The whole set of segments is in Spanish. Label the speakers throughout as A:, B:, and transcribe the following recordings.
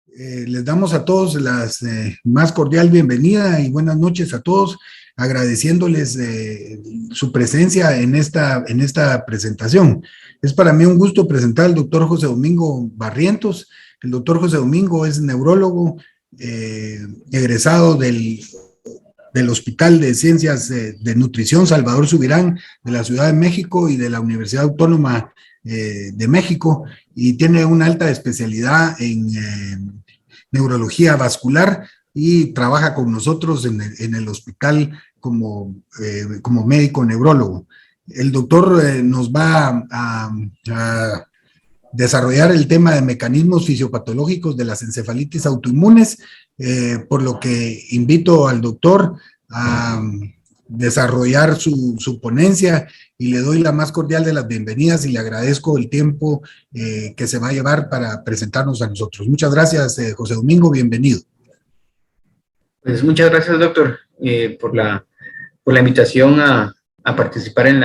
A: Les damos a todos la más cordial bienvenida y buenas noches a todos, agradeciéndoles su presencia en esta presentación. Es para mí un gusto presentar al doctor José Domingo Barrientos. El doctor José Domingo es neurólogo, egresado del Hospital de Ciencias de Nutrición Salvador Subirán de la Ciudad de México y de la Universidad Autónoma de México, y tiene una alta especialidad en neurología vascular y trabaja con nosotros en el hospital como médico neurólogo. El doctor nos va a desarrollar el tema de mecanismos fisiopatológicos de las encefalitis autoinmunes, por lo que invito al doctor a desarrollar su ponencia y le doy la más cordial de las bienvenidas y le agradezco el tiempo que se va a llevar para presentarnos a nosotros. Muchas gracias, José Domingo, bienvenido.
B: Pues muchas gracias, doctor, por la invitación a participar en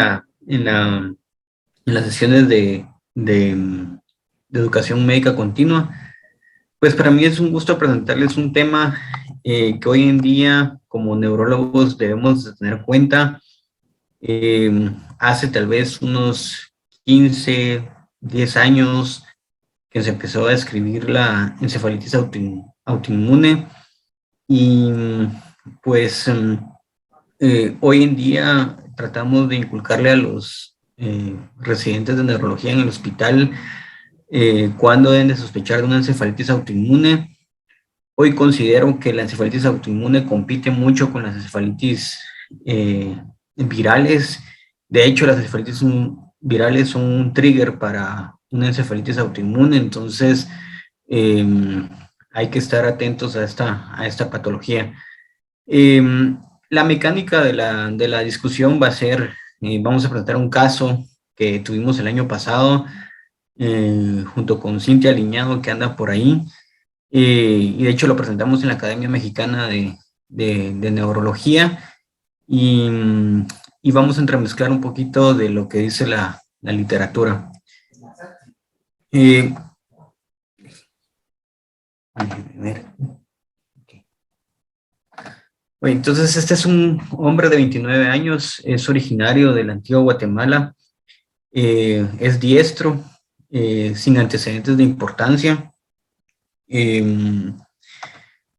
B: las sesiones de educación médica continua. Pues para mí es un gusto presentarles un tema que hoy en día como neurólogos debemos de tener en cuenta. Hace tal vez unos 15, 10 años que se empezó a describir la encefalitis autoinmune y pues hoy en día tratamos de inculcarle a los residentes de neurología en el hospital cuándo deben de sospechar de una encefalitis autoinmune. Hoy considero que la encefalitis autoinmune compite mucho con las encefalitis virales. De hecho, las encefalitis virales son un trigger para una encefalitis autoinmune, entonces hay que estar atentos a esta patología. La mecánica de la discusión va a ser, vamos a presentar un caso que tuvimos el año pasado, junto con Cintia Liñado, que anda por ahí, y de hecho lo presentamos en la Academia Mexicana de Neurología, y vamos a entremezclar un poquito de lo que dice la literatura. Bueno, entonces este es un hombre de 29 años, es originario de la antigua Guatemala, es diestro, sin antecedentes de importancia.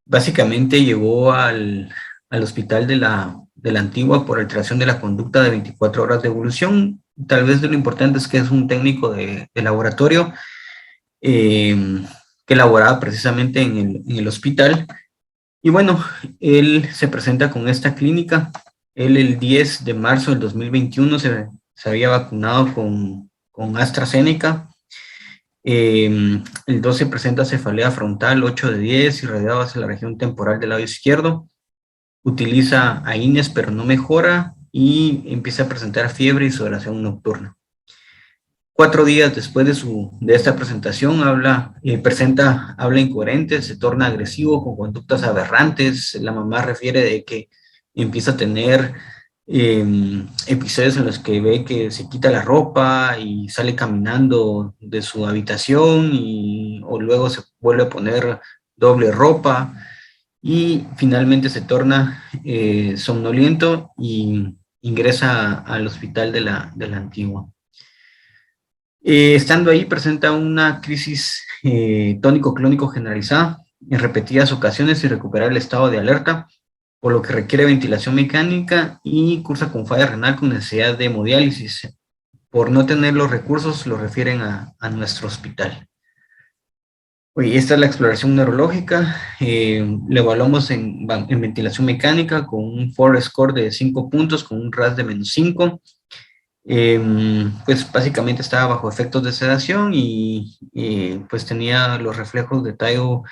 B: Básicamente llegó al hospital de la antigua por alteración de la conducta de 24 horas de evolución. Tal vez lo importante es que es un técnico de laboratorio que laboraba precisamente en el hospital. Y bueno, él se presenta con esta clínica. Él el 10 de marzo del 2021 se había vacunado con AstraZeneca. El 12 presenta cefalea frontal 8 de 10, irradiado hacia la región temporal del lado izquierdo. Utiliza AINES pero no mejora y empieza a presentar fiebre y sudoración nocturna. 4 días después de esta presentación presenta habla incoherente, se torna agresivo con conductas aberrantes. La mamá refiere de que empieza a tener episodios en los que ve que se quita la ropa y sale caminando de su habitación o luego se vuelve a poner doble ropa y finalmente se torna somnoliento y ingresa al hospital de la antigua. Estando ahí presenta una crisis tónico-clónico generalizada en repetidas ocasiones y recuperar el estado de alerta, por lo que requiere ventilación mecánica y cursa con falla renal con necesidad de hemodiálisis. Por no tener los recursos, lo refieren a nuestro hospital. Esta es la exploración neurológica. Le evaluamos en ventilación mecánica con un FOR score de 5 puntos, con un RAS de -5. Pues básicamente estaba bajo efectos de sedación y pues tenía los reflejos de Taigo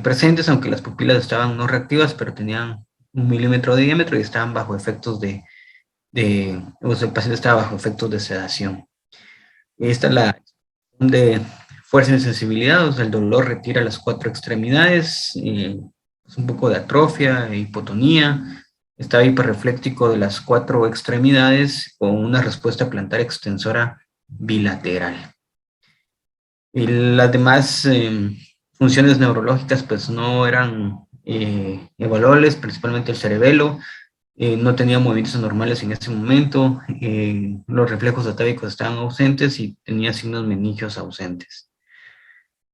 B: presentes, aunque las pupilas estaban no reactivas, pero tenían 1 milímetro de diámetro y estaban bajo efectos el paciente estaba bajo efectos de sedación. Esta es la de fuerza y sensibilidad, o sea, el dolor retira las 4 extremidades, un poco de atrofia, hipotonía, estaba hiperrefléctico de las 4 extremidades con una respuesta plantar extensora bilateral. Y las demás funciones neurológicas pues no eran evaluables, principalmente el cerebelo. No tenía movimientos anormales en ese momento, los reflejos atávicos estaban ausentes y tenía signos meningios ausentes.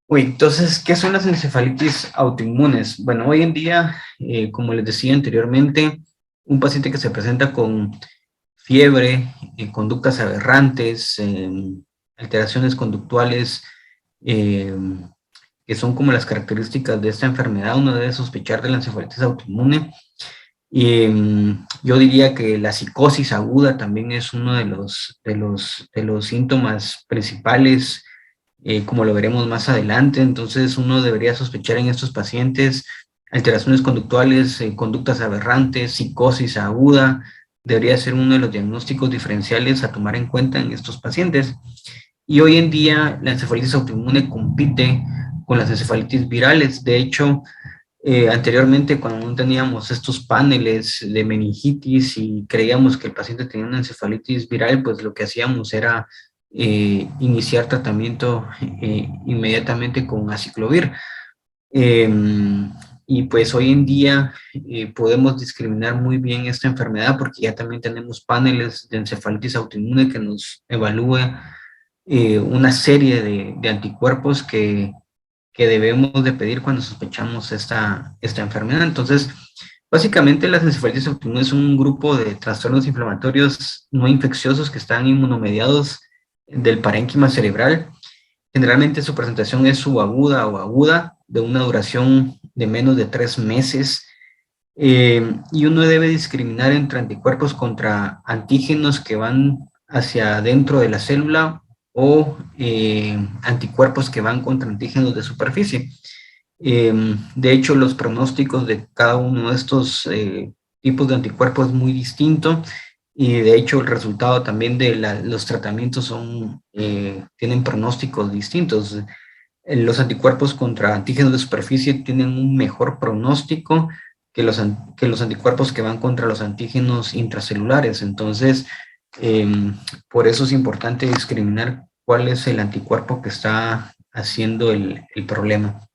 B: Uy, entonces, ¿qué son las encefalitis autoinmunes? Bueno, hoy en día, como les decía anteriormente, un paciente que se presenta con fiebre, conductas aberrantes, alteraciones conductuales, eh, que son como las características de esta enfermedad, uno debe sospechar de la encefalitis autoinmune. Yo diría que la psicosis aguda también es uno de los síntomas principales, como lo veremos más adelante. Entonces uno debería sospechar en estos pacientes alteraciones conductuales, conductas aberrantes, psicosis aguda. Debería ser uno de los diagnósticos diferenciales a tomar en cuenta en estos pacientes. Y hoy en día la encefalitis autoinmune compite con las encefalitis virales. De hecho, anteriormente, cuando no teníamos estos paneles de meningitis y creíamos que el paciente tenía una encefalitis viral, pues lo que hacíamos era iniciar tratamiento inmediatamente con aciclovir. Eh, y pues hoy en día podemos discriminar muy bien esta enfermedad porque ya también tenemos paneles de encefalitis autoinmune que nos evalúa una serie de anticuerpos que debemos de pedir cuando sospechamos esta enfermedad. Entonces, básicamente las encefalitis autoinmunes son un grupo de trastornos inflamatorios no infecciosos que están inmunomediados del parénquima cerebral. Generalmente su presentación es subaguda o aguda, de una duración de menos de 3 meses, y uno debe discriminar entre anticuerpos contra antígenos que van hacia adentro de la célula o anticuerpos que van contra antígenos de superficie. De hecho, los pronósticos de cada uno de estos tipos de anticuerpos es muy distinto y de hecho el resultado también de los tratamientos tienen pronósticos distintos. Los anticuerpos contra antígenos de superficie tienen un mejor pronóstico que los anticuerpos que van contra los antígenos intracelulares. Entonces, por eso es importante discriminar cuál es el anticuerpo que está haciendo el problema.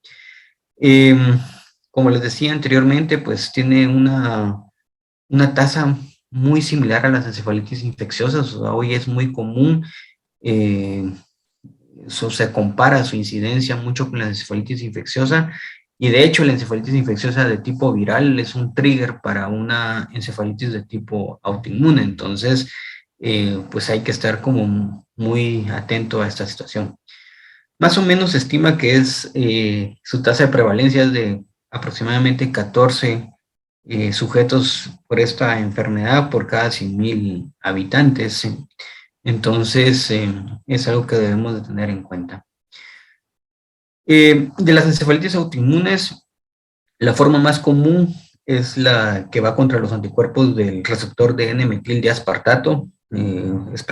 B: Como les decía anteriormente, pues tiene una tasa muy similar a las encefalitis infecciosas. O sea, hoy es muy común, se compara su incidencia mucho con la encefalitis infecciosa, y de hecho la encefalitis infecciosa de tipo viral es un trigger para una encefalitis de tipo autoinmune. Entonces, pues hay que estar como muy atento a esta situación. Más o menos se estima que su tasa de prevalencia es de aproximadamente 14 sujetos por esta enfermedad por cada 100,000 habitantes. Entonces, es algo que debemos de tener en cuenta. De las encefalitis autoinmunes, la forma más común es la que va contra los anticuerpos del receptor de N-metil de aspartato, es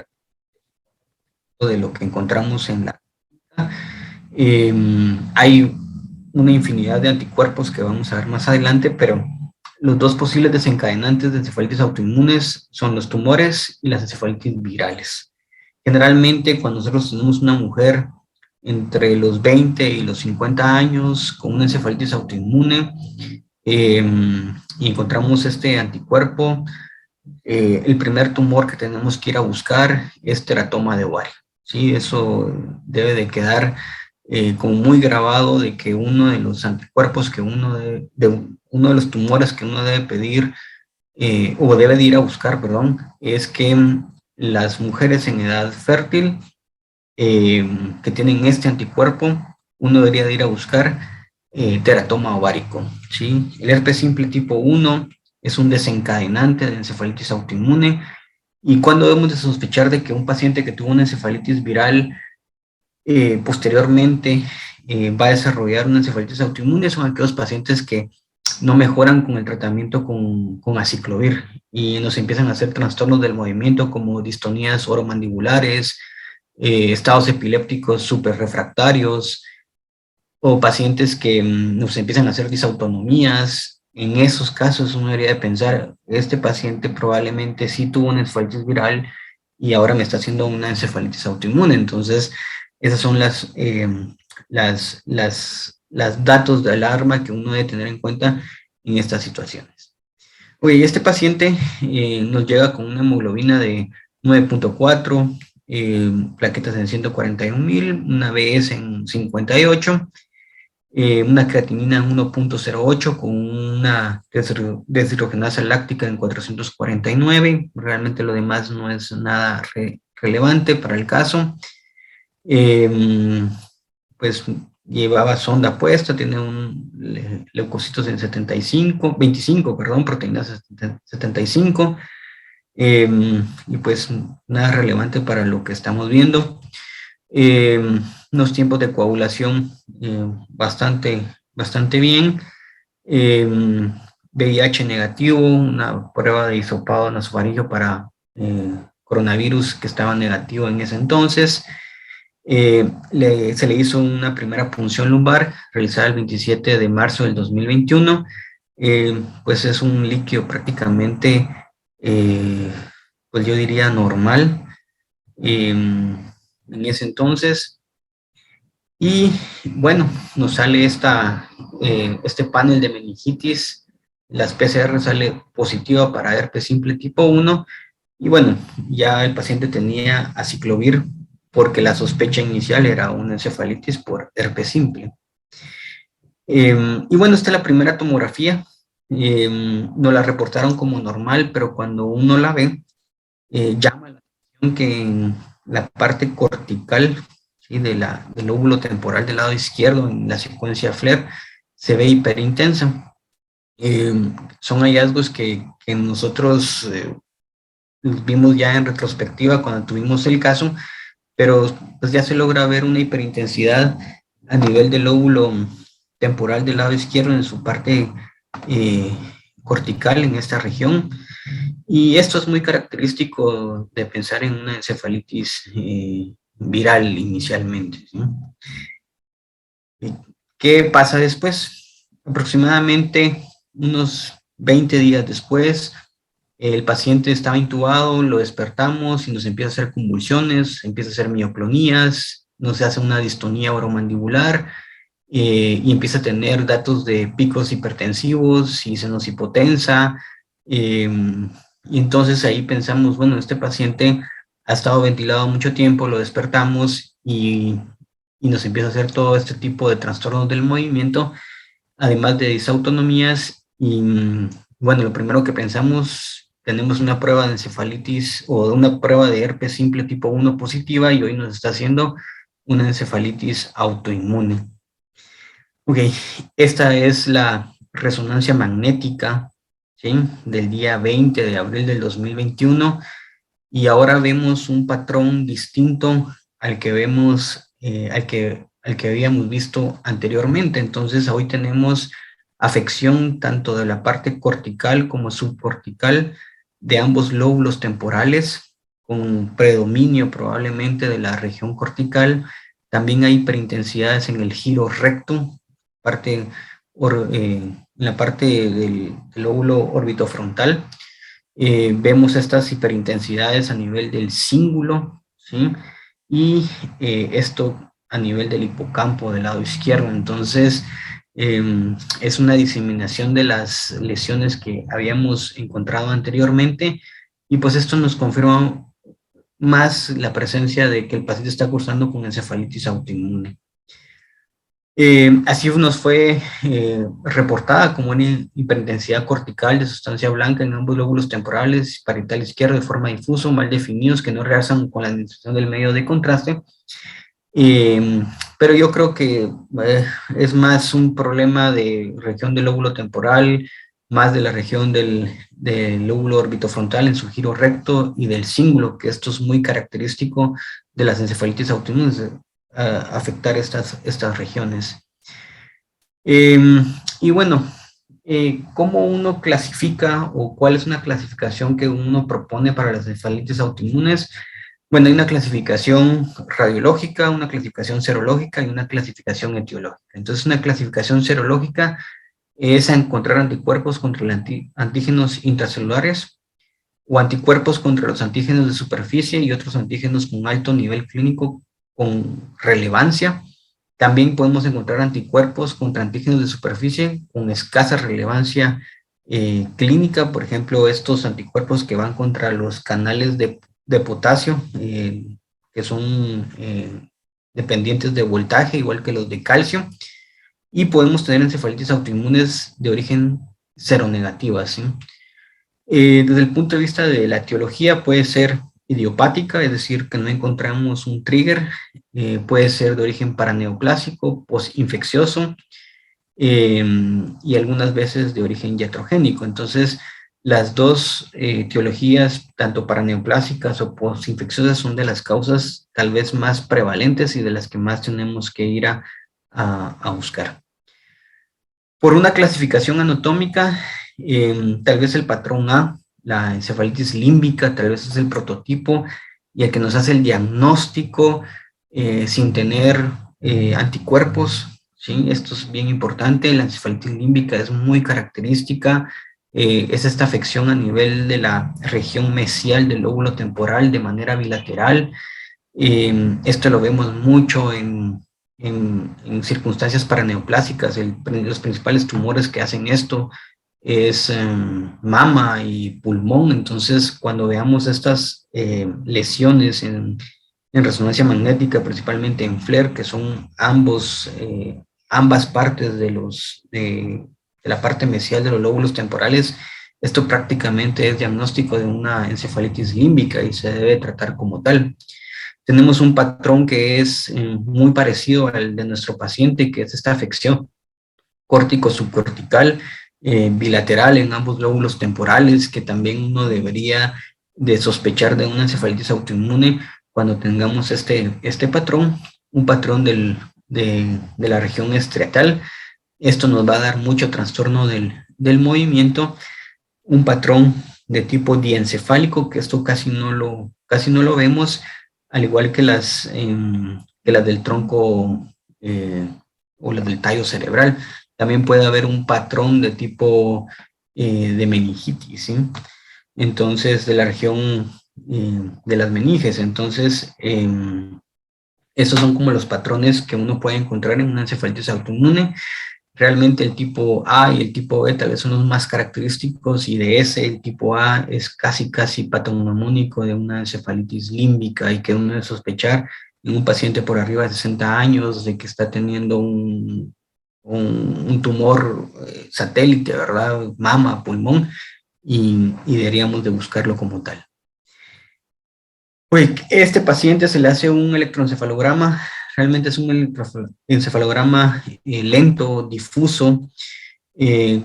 B: de lo que encontramos en la... hay una infinidad de anticuerpos que vamos a ver más adelante, pero los dos posibles desencadenantes de encefalitis autoinmunes son los tumores y las encefalitis virales. Generalmente, cuando nosotros tenemos una mujer entre los 20 y los 50 años con una encefalitis autoinmune, y encontramos este anticuerpo, el primer tumor que tenemos que ir a buscar es teratoma de ovario. ¿Sí? Eso debe de quedar como muy grabado, de que uno de los anticuerpos que uno uno de los tumores que uno debe pedir, o debe de ir a buscar, perdón, es que las mujeres en edad fértil que tienen este anticuerpo, uno debería de ir a buscar teratoma ovárico, ¿sí? El herpes simple tipo 1 es un desencadenante de encefalitis autoinmune. ¿Y cuándo debemos de sospechar de que un paciente que tuvo una encefalitis viral posteriormente va a desarrollar una encefalitis autoinmune? Son aquellos pacientes que no mejoran con el tratamiento con aciclovir y nos empiezan a hacer trastornos del movimiento como distonías oromandibulares, estados epilépticos súper refractarios, o pacientes que nos empiezan a hacer disautonomías. En esos casos uno debería de pensar, este paciente probablemente sí tuvo una encefalitis viral y ahora me está haciendo una encefalitis autoinmune. Entonces, esas son las los datos de alarma que uno debe tener en cuenta en estas situaciones. Oye, este paciente nos llega con una hemoglobina de 9.4, plaquetas en 141,000, una BS en 58, una creatinina en 1.08 con una deshidrogenasa láctica en 449. Realmente lo demás no es nada relevante para el caso. Pues llevaba sonda puesta, tiene un leucocitos en 25, perdón, proteínas 75, y pues nada relevante para lo que estamos viendo. Unos tiempos de coagulación bastante bien. VIH negativo, una prueba de hisopado nasofaringeo para coronavirus que estaba negativo en ese entonces. Se le hizo una primera punción lumbar realizada el 27 de marzo del 2021. Pues es un líquido prácticamente, pues yo diría normal en ese entonces. Y bueno, nos sale este panel de meningitis. Las PCR sale positiva para herpes simple tipo 1. Y bueno, ya el paciente tenía aciclovir porque la sospecha inicial era una encefalitis por herpes simple. Y bueno, esta es la primera tomografía. Nos la reportaron como normal, pero cuando uno la ve, llama la atención que en la parte cortical, ¿sí?, del lóbulo temporal del lado izquierdo, en la secuencia FLAIR, se ve hiperintensa. Son hallazgos que nosotros vimos ya en retrospectiva cuando tuvimos el caso, pero pues ya se logra ver una hiperintensidad a nivel del lóbulo temporal del lado izquierdo en su parte cortical en esta región, y esto es muy característico de pensar en una encefalitis viral inicialmente, ¿sí? ¿Qué pasa después? Aproximadamente unos 20 días después, el paciente estaba intubado, lo despertamos y nos empieza a hacer convulsiones, empieza a hacer mioclonías, nos hace una distonía oromandibular, y empieza a tener datos de picos hipertensivos y se nos hipotensa. Y entonces ahí pensamos, bueno, este paciente ha estado ventilado mucho tiempo, lo despertamos y nos empieza a hacer todo este tipo de trastornos del movimiento, además de disautonomías. Y bueno, lo primero que pensamos, tenemos una prueba de encefalitis o una prueba de herpes simple tipo 1 positiva, y hoy nos está haciendo una encefalitis autoinmune. Ok, esta es la resonancia magnética, ¿sí?, del día 20 de abril del 2021, y ahora vemos un patrón distinto al que vemos, al que habíamos visto anteriormente. Entonces, hoy tenemos afección tanto de la parte cortical como subcortical de ambos lóbulos temporales, con predominio probablemente de la región cortical. También hay hiperintensidades en el giro recto, en la parte del lóbulo orbitofrontal. Vemos estas hiperintensidades a nivel del cíngulo, ¿sí?, y esto a nivel del hipocampo del lado izquierdo. Entonces, es una diseminación de las lesiones que habíamos encontrado anteriormente, y pues esto nos confirma más la presencia de que el paciente está cursando con encefalitis autoinmune. Así nos fue reportada como una hiperintensidad cortical de sustancia blanca en ambos lóbulos temporales, parietal izquierdo, de forma difusa, mal definidos, que no realzan con la administración del medio de contraste. Pero yo creo que es más un problema de región del lóbulo temporal, más de la región del lóbulo orbitofrontal en su giro recto y del cíngulo, que esto es muy característico de las encefalitis autoinmunes, afectar estas regiones. Y bueno, ¿cómo uno clasifica o cuál es una clasificación que uno propone para las encefalitis autoinmunes? Bueno, hay una clasificación radiológica, una clasificación serológica y una clasificación etiológica. Entonces, una clasificación serológica es encontrar anticuerpos contra los antígenos intracelulares o anticuerpos contra los antígenos de superficie y otros antígenos con alto nivel clínico con relevancia. También podemos encontrar anticuerpos contra antígenos de superficie con escasa relevancia clínica, por ejemplo, estos anticuerpos que van contra los canales de potasio, que son dependientes de voltaje, igual que los de calcio, y podemos tener encefalitis autoinmunes de origen seronegativa, ¿sí? Desde el punto de vista de la etiología, puede ser idiopática, es decir, que no encontramos un trigger, puede ser de origen paraneoplásico, postinfeccioso, y algunas veces de origen iatrogénico. Entonces, las dos etiologías, tanto paraneoplásicas o postinfecciosas, son de las causas tal vez más prevalentes y de las que más tenemos que ir a buscar. Por una clasificación anatómica, tal vez el patrón A, la encefalitis límbica, tal vez es el prototipo y el que nos hace el diagnóstico sin tener anticuerpos, ¿sí? Esto es bien importante. La encefalitis límbica es muy característica. Es esta afección a nivel de la región mesial del lóbulo temporal de manera bilateral. Esto lo vemos mucho en circunstancias paraneoplásicas. Los principales tumores que hacen esto es mama y pulmón. Entonces, cuando veamos estas lesiones en resonancia magnética, principalmente en FLAIR, que son ambas partes de la parte mesial de los lóbulos temporales, esto prácticamente es diagnóstico de una encefalitis límbica y se debe tratar como tal. Tenemos un patrón que es muy parecido al de nuestro paciente, que es esta afección córtico-subcortical bilateral en ambos lóbulos temporales, que también uno debería de sospechar de una encefalitis autoinmune cuando tengamos este patrón, un patrón de la región estriatal. Esto nos va a dar mucho trastorno del movimiento, un patrón de tipo diencefálico, que esto casi no lo vemos, al igual que las del tronco o las del tallo cerebral. También puede haber un patrón de tipo de meningitis, ¿sí? Entonces, de la región de las meninges. Entonces, esos son como los patrones que uno puede encontrar en una encefalitis autoinmune. Realmente el tipo A y el tipo B tal vez son los más característicos, y de ese, el tipo A es casi patognomónico de una encefalitis límbica y que uno debe sospechar en un paciente por arriba de 60 años de que está teniendo un tumor satélite, ¿verdad? Mama, pulmón, y deberíamos de buscarlo como tal. Pues este paciente se le hace un electroencefalograma. Realmente es un electroencefalograma lento, difuso,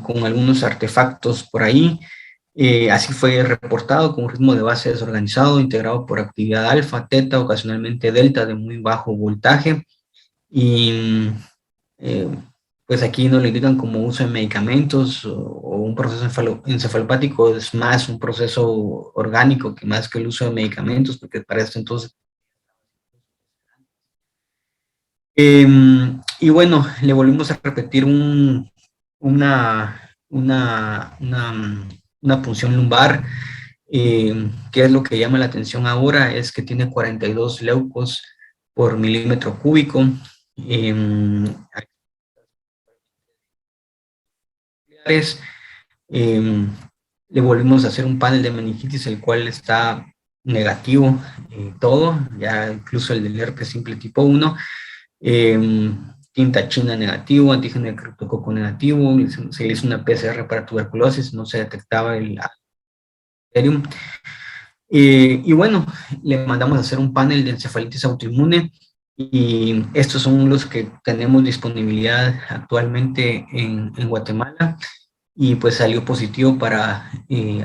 B: con algunos artefactos por ahí. Así fue reportado con un ritmo de base desorganizado, integrado por actividad alfa, teta, ocasionalmente delta de muy bajo voltaje. Y pues aquí nos lo indican como uso de medicamentos o un proceso encefalopático. Es más un proceso orgánico que más que el uso de medicamentos, porque para esto entonces... y bueno, le volvimos a repetir una punción lumbar. ¿Qué es lo que llama la atención ahora? Es que tiene 42 leucos por milímetro cúbico. Le volvimos a hacer un panel de meningitis, el cual está negativo, todo, ya incluso el del herpes simple tipo 1, tinta china negativo, antígeno de criptococo negativo, se le hizo una PCR para tuberculosis, no se detectaba el bacterium. Y bueno, le mandamos a hacer un panel de encefalitis autoinmune, y estos son los que tenemos disponibilidad actualmente en Guatemala, y pues salió positivo para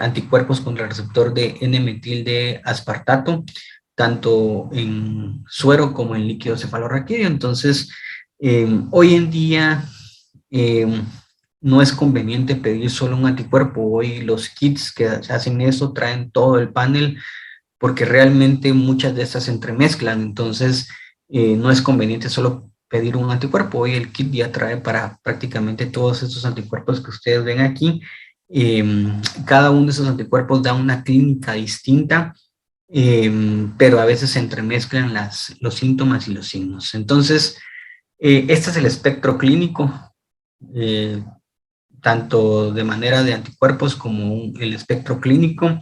B: anticuerpos contra el receptor de N-metil de aspartato, tanto en suero como en líquido cefalorraquídeo. Entonces, hoy en día no es conveniente pedir solo un anticuerpo. Hoy los kits que hacen eso traen todo el panel, porque realmente muchas de estas se entremezclan. Entonces, no es conveniente solo pedir un anticuerpo. Hoy el kit ya trae para prácticamente todos estos anticuerpos que ustedes ven aquí. Cada uno de esos anticuerpos da una clínica distinta, pero a veces se entremezclan los síntomas y los signos. Entonces, Este es el espectro clínico, tanto de manera de anticuerpos como el espectro clínico.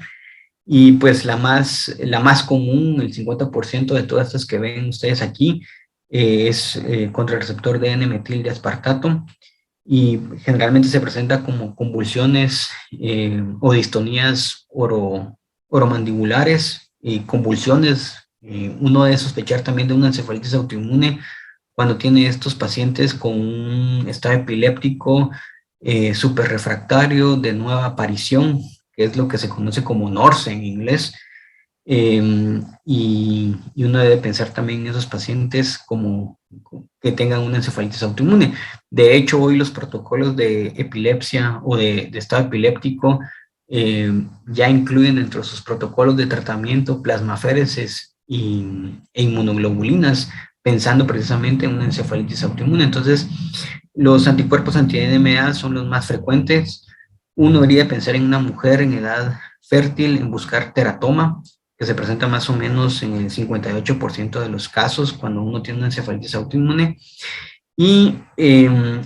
B: Y pues la más común, el 50% de todas estas que ven ustedes aquí, es contra el receptor de N-metil de aspartato, y generalmente se presenta como convulsiones o distonías oromandibulares y convulsiones. Uno debe sospechar también de una encefalitis autoinmune cuando tiene estos pacientes con un estado epiléptico súper refractario de nueva aparición, que es lo que se conoce como NORS en inglés. Y uno debe pensar también en esos pacientes como que tengan una encefalitis autoinmune. De hecho, hoy los protocolos de epilepsia o de estado epiléptico ya incluyen dentro de sus protocolos de tratamiento plasmaféresis e inmunoglobulinas, pensando precisamente en una encefalitis autoinmune. Entonces, los anticuerpos anti-NMDA son los más frecuentes. Uno debería pensar en una mujer en edad fértil, en buscar teratoma, que se presenta más o menos en el 58% de los casos cuando uno tiene una encefalitis autoinmune. Y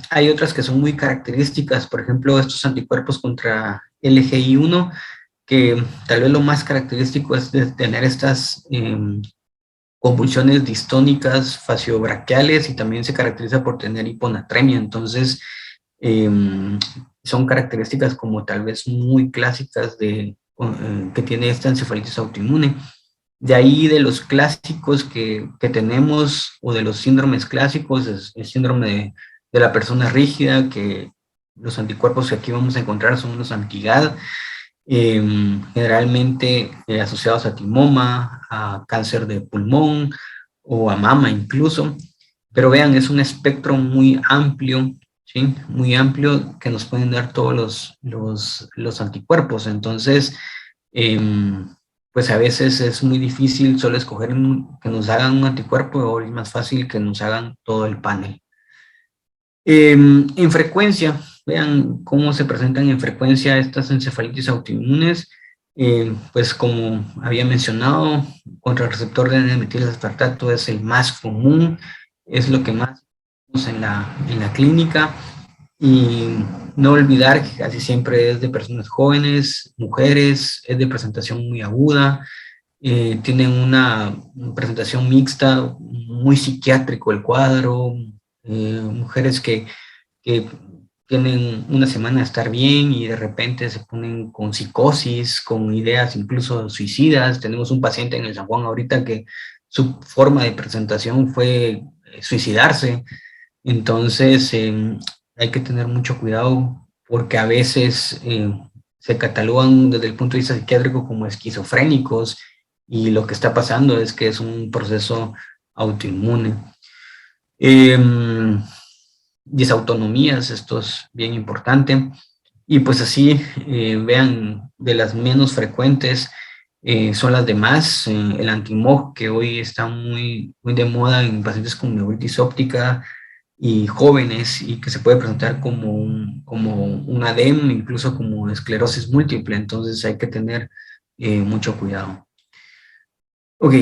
B: hay otras que son muy características, por ejemplo, estos anticuerpos contra LGI1, que tal vez lo más característico es de tener estas convulsiones distónicas faciobraquiales, y también se caracteriza por tener hiponatremia. Entonces, son características como tal vez muy clásicas que tiene esta encefalitis autoinmune. De ahí, de los clásicos que tenemos, o de los síndromes clásicos, es el síndrome de la persona rígida, que los anticuerpos que aquí vamos a encontrar son los anti-GAD, generalmente asociados a timoma, a cáncer de pulmón o a mama incluso. Pero vean, es un espectro muy amplio, ¿sí? Muy amplio, que nos pueden dar todos los anticuerpos. Entonces, pues a veces es muy difícil solo escoger que nos hagan un anticuerpo, o es más fácil que nos hagan todo el panel. En frecuencia, vean cómo se presentan en frecuencia estas encefalitis autoinmunes. Pues como había mencionado, contra el receptor de N-metil-aspartato es el más común, es lo que más vemos en la clínica. Y no olvidar que casi siempre es de personas jóvenes, mujeres, es de presentación muy aguda, tienen una presentación mixta, muy psiquiátrico el cuadro, mujeres que tienen una semana de estar bien y de repente se ponen con psicosis, con ideas incluso suicidas. Tenemos un paciente en el San Juan ahorita que su forma de presentación fue suicidarse. Entonces, hay que tener mucho cuidado, porque a veces se catalogan desde el punto de vista psiquiátrico como esquizofrénicos, y lo que está pasando es que es un proceso autoinmune. Disautonomías, esto es bien importante. Y pues así, vean, de las menos frecuentes son las demás. El antimog, que hoy está muy, muy de moda en pacientes con neuritis óptica y jóvenes, y que se puede presentar como un ADEM, incluso como esclerosis múltiple. Entonces hay que tener mucho cuidado. Ok,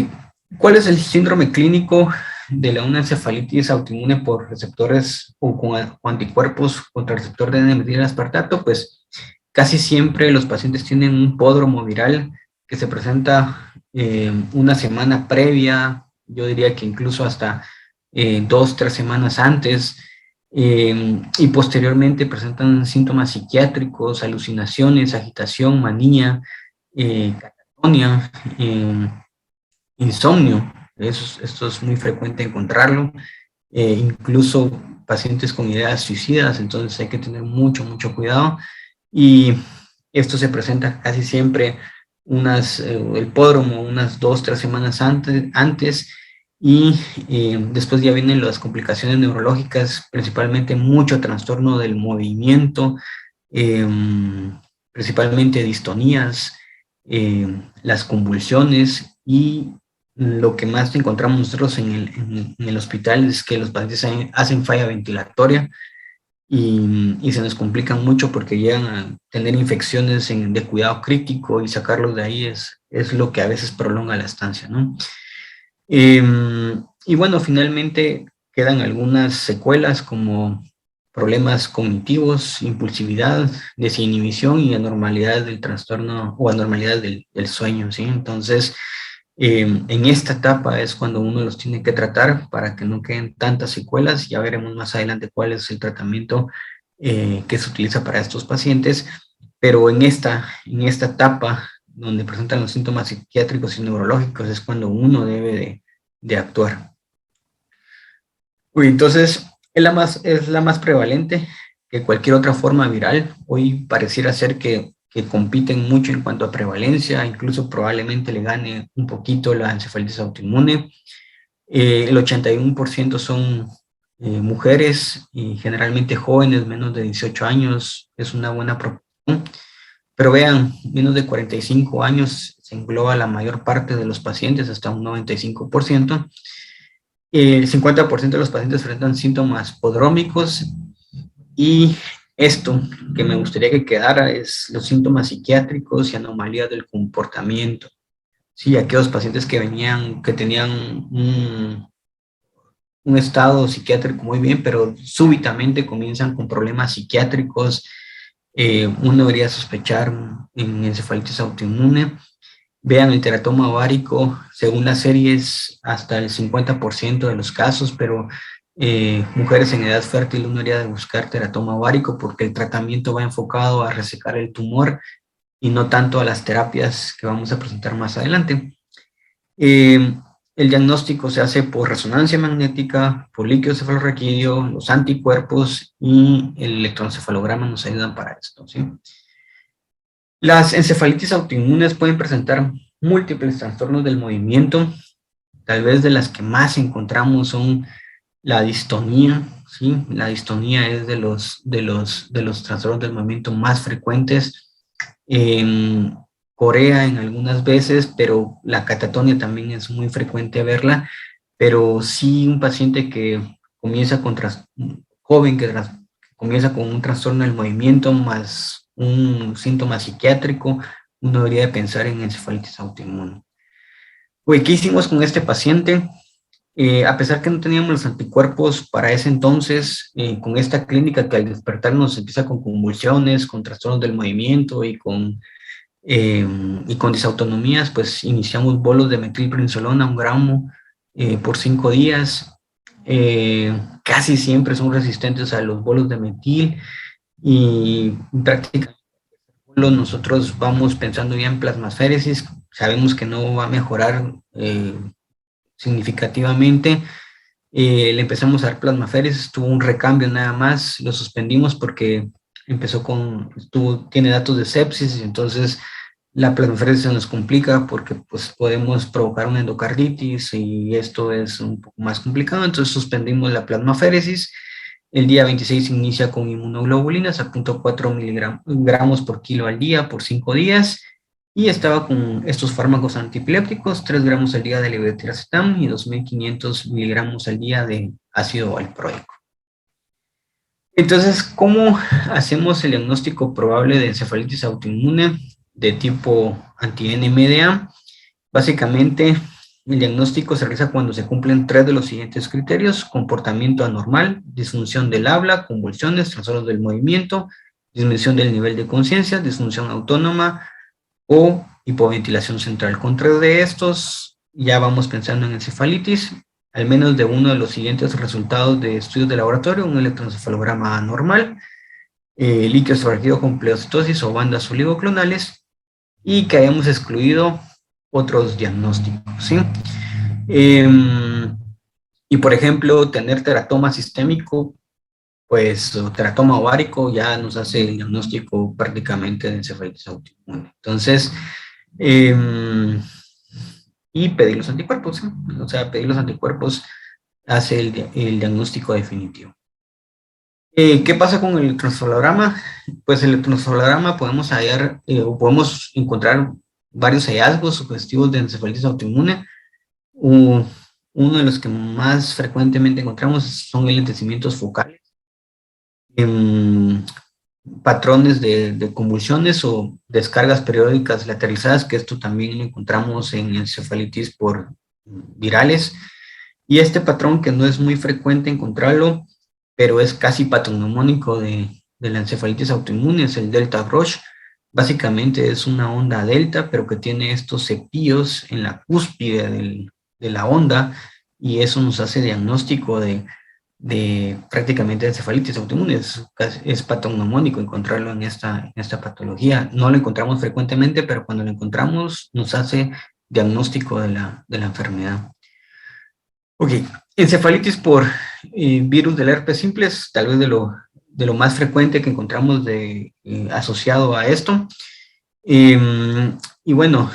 B: ¿cuál es el síndrome clínico de una encefalitis autoinmune por receptores o anticuerpos contra el receptor de N-metil-aspartato? Pues casi siempre los pacientes tienen un pródromo viral que se presenta una semana previa, yo diría que incluso hasta 2-3 semanas antes, y posteriormente presentan síntomas psiquiátricos, alucinaciones, agitación, manía, catatonia, insomnio. Esto es muy frecuente encontrarlo, incluso pacientes con ideas suicidas. Entonces hay que tener mucho, mucho cuidado. Y esto se presenta casi siempre el pródromo unas 2-3 semanas antes, y después ya vienen las complicaciones neurológicas, principalmente mucho trastorno del movimiento, principalmente distonías, las convulsiones. Y lo que más encontramos nosotros en el hospital es que los pacientes hacen falla ventilatoria, y se nos complican mucho porque llegan a tener infecciones de cuidado crítico, y sacarlos de ahí es lo que a veces prolonga la estancia, ¿no? Y bueno, finalmente, quedan algunas secuelas como problemas cognitivos, impulsividad, desinhibición y anormalidades del trastorno o anormalidades del sueño, ¿sí? Entonces, en esta etapa es cuando uno los tiene que tratar para que no queden tantas secuelas. Ya veremos más adelante cuál es el tratamiento que se utiliza para estos pacientes, pero en esta etapa donde presentan los síntomas psiquiátricos y neurológicos es cuando uno debe de actuar. Uy, entonces, es la más prevalente que cualquier otra forma viral. Hoy pareciera ser que compiten mucho en cuanto a prevalencia, incluso probablemente le gane un poquito la encefalitis autoinmune. El 81% son mujeres y generalmente jóvenes, menos de 18 años, es una buena proporción. Pero vean, menos de 45 años se engloba la mayor parte de los pacientes, hasta un 95%. El 50% de los pacientes presentan síntomas prodrómicos y esto que me gustaría que quedara es los síntomas psiquiátricos y anomalías del comportamiento. Sí, aquellos pacientes que tenían un estado psiquiátrico muy bien, pero súbitamente comienzan con problemas psiquiátricos, uno debería sospechar en encefalitis autoinmune. Vean el teratoma ovárico, según las series, hasta el 50% de los casos, pero mujeres en edad fértil uno debería de buscar teratoma ovárico porque el tratamiento va enfocado a resecar el tumor y no tanto a las terapias que vamos a presentar más adelante. El diagnóstico se hace por resonancia magnética, por líquido cefalorraquídeo, los anticuerpos y el electroencefalograma nos ayudan para esto, ¿sí? Las encefalitis autoinmunes pueden presentar múltiples trastornos del movimiento. Tal vez de las que más encontramos son la distonía, ¿sí? La distonía es de los trastornos del movimiento más frecuentes. En Corea en algunas veces, pero la catatonia también es muy frecuente verla, pero sí un paciente que comienza joven que comienza con un trastorno del movimiento más un síntoma psiquiátrico, uno debería de pensar en encefalitis autoinmune. ¿Qué hicimos con este paciente? A pesar que no teníamos los anticuerpos para ese entonces, con esta clínica que al despertar nos empieza con convulsiones, con trastornos del movimiento y con disautonomías, pues iniciamos bolos de metilprednisolona, 1 gramo por 5 días. Casi siempre son resistentes a los bolos de metil y prácticamente nosotros vamos pensando ya en plasmaféresis, sabemos que no va a mejorar significativamente. Le empezamos a dar plasmaféresis, tuvo un recambio nada más, lo suspendimos porque tiene datos de sepsis, y entonces la plasmaféresis se nos complica porque pues, podemos provocar una endocarditis y esto es un poco más complicado, entonces suspendimos la plasmaféresis. El día 26 inicia con inmunoglobulinas a 0.4 miligramos por kilo al día por 5 días y estaba con estos fármacos antiepilépticos, 3 gramos al día de levetiracetam y 2.500 miligramos al día de ácido valproico. Entonces, ¿cómo hacemos el diagnóstico probable de encefalitis autoinmune de tipo anti-NMDA? Básicamente, el diagnóstico se realiza cuando se cumplen 3 de los siguientes criterios: comportamiento anormal, disfunción del habla, convulsiones, trastornos del movimiento, disminución del nivel de conciencia, disfunción autónoma o hipoventilación central. Con 3 de estos ya vamos pensando en encefalitis, al menos de uno de los siguientes resultados de estudios de laboratorio: un electroencefalograma normal, líquido cefalorraquídeo con pleocitosis o bandas oligoclonales, y que hayamos excluido otros diagnósticos, ¿sí? Y por ejemplo, tener teratoma sistémico, pues, o teratoma ovárico ya nos hace el diagnóstico prácticamente de encefalitis autoinmune. Entonces, y pedir los anticuerpos, ¿sí? O sea, pedir los anticuerpos hace el diagnóstico definitivo. ¿Qué pasa con el electroencefalograma? Pues el electroencefalograma podemos hallar o podemos encontrar varios hallazgos sugestivos de encefalitis autoinmune. Uno de los que más frecuentemente encontramos son enlentecimientos focales, patrones de convulsiones o descargas periódicas lateralizadas, que esto también lo encontramos en encefalitis por virales. Y este patrón, que no es muy frecuente encontrarlo, pero es casi patognomónico de la encefalitis autoinmune, es el delta Grosch. Básicamente es una onda delta, pero que tiene estos cepillos en la cúspide de la onda, y eso nos hace diagnóstico de prácticamente encefalitis autoinmune. Es patognomónico encontrarlo en esta patología. No lo encontramos frecuentemente, pero cuando lo encontramos nos hace diagnóstico de la enfermedad. Ok, encefalitis por virus del herpes simple es tal vez de lo más frecuente que encontramos asociado a esto. Y bueno,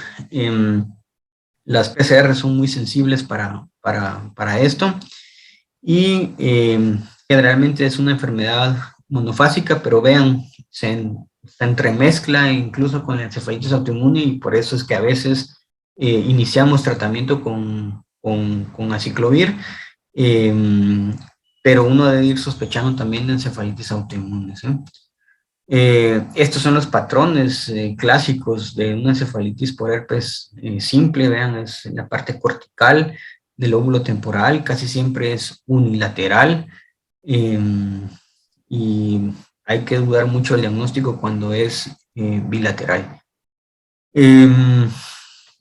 B: las PCR son muy sensibles para esto, y generalmente es una enfermedad monofásica, pero vean, se entremezcla incluso con la encefalitis autoinmune, y por eso es que a veces iniciamos tratamiento con aciclovir, pero uno debe ir sospechando también de encefalitis autoinmune, ¿sí? Estos son los patrones clásicos de una encefalitis por herpes simple. Vean, es en la parte cortical del lóbulo temporal, casi siempre es unilateral, y hay que dudar mucho del diagnóstico cuando es bilateral.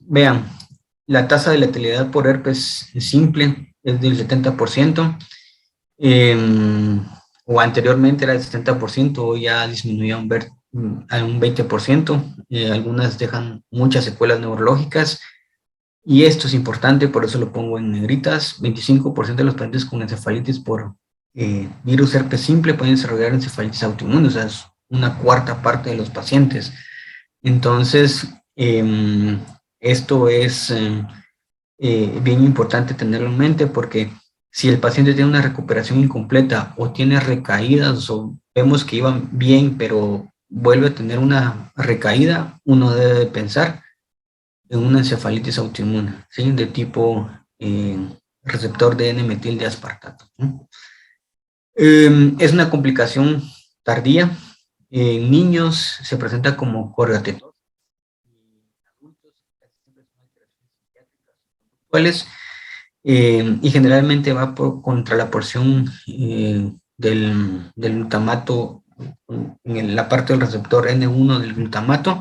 B: Vean, la tasa de letalidad por herpes simple es del 70%. O anteriormente era del 70%, hoy ya disminuyó a un 20%. Algunas dejan muchas secuelas neurológicas, y esto es importante, por eso lo pongo en negritas. 25% de los pacientes con encefalitis por virus herpes simple pueden desarrollar encefalitis autoinmune, o sea, es una cuarta parte de los pacientes. Entonces, esto es bien importante tenerlo en mente, porque si el paciente tiene una recuperación incompleta o tiene recaídas, o vemos que iba bien pero vuelve a tener una recaída, uno debe pensar en una encefalitis autoinmune, ¿sí? De tipo receptor de N-metil de aspartato, ¿no? Es una complicación tardía. En niños se presenta como corriotetosis, y generalmente va contra la porción del glutamato, en la parte del receptor N1 del glutamato,